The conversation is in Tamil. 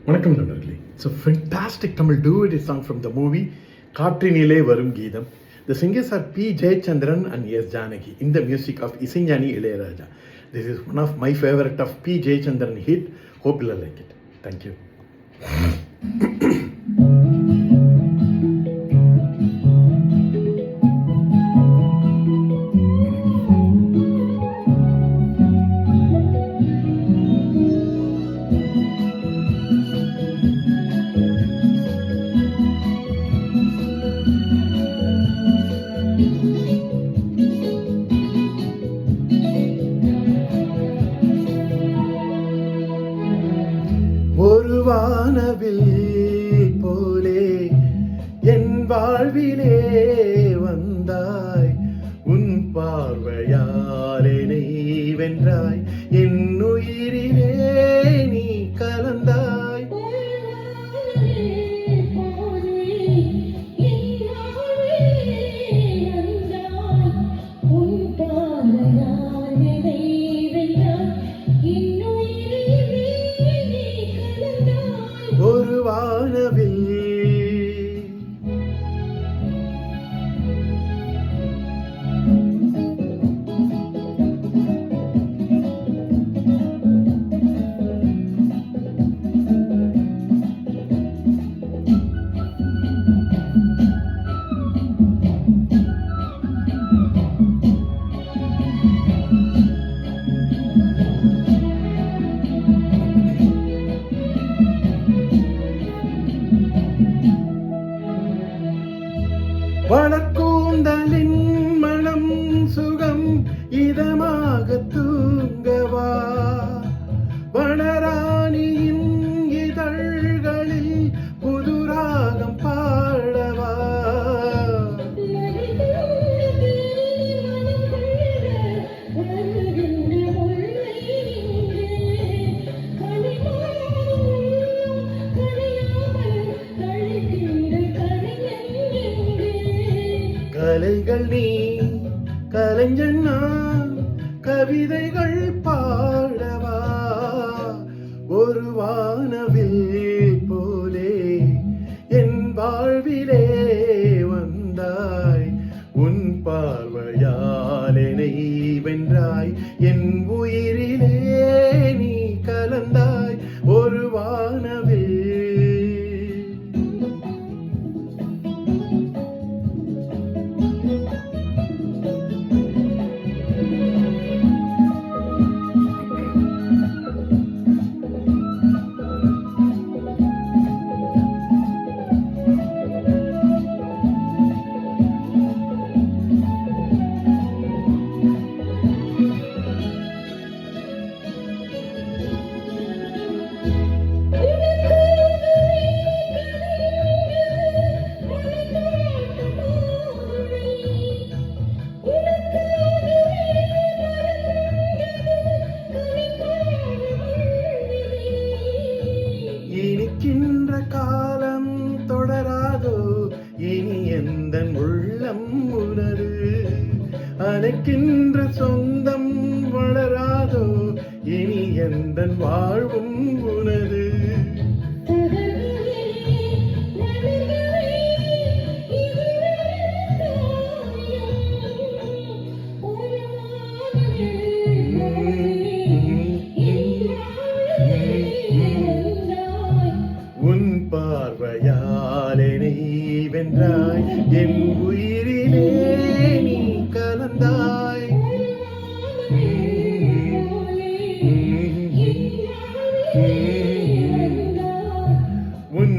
வணக்கம் நண்பர்களே. So fantastic Tamil duet song from the movie காற்றினிலே வரும் கீதம். The singers are P. Jayachandran and S. Janaki in the music of Isinjani Ilayaraja. This is one of my favorite of P. Jayachandran hit. Hope you'll like it. Thank you. ஒரு வானவில் போலே என் வாழ்விலே வந்தாய், உன் பார்வையால் என்னை வென்றாய், என் உயிரிலே நீ கலந்தாய். ஒரு வானவில் வளர்க்கூந்தலின் மனம் சுகம் இதமாக தூங்கவா, வனராணியின் இதழ்களில் புதுராகம் பாடவா. கலைகள் நீ கலைஞன் நான், கவிதைகள் பாடவா. ஒரு வானவில் போலே என் வாழ்விலே வந்தாய், உன் பார்வையால் என்னை வென்றாய், என் உயிரிலே நீ கலந்தாய். ஒரு வானவில் இனிக்கின்ற காலம் தொடராதோ, இனி எந்தன் உள்ளம் உணரு, அணைக்கின்ற சொந்தம் வளராதோ, இனி எந்தன் வாழ்வும் உணரு. உன் பார்வையால் என்னை வென்றாய், என் உயிரிலே நீ கலந்தாய். உன்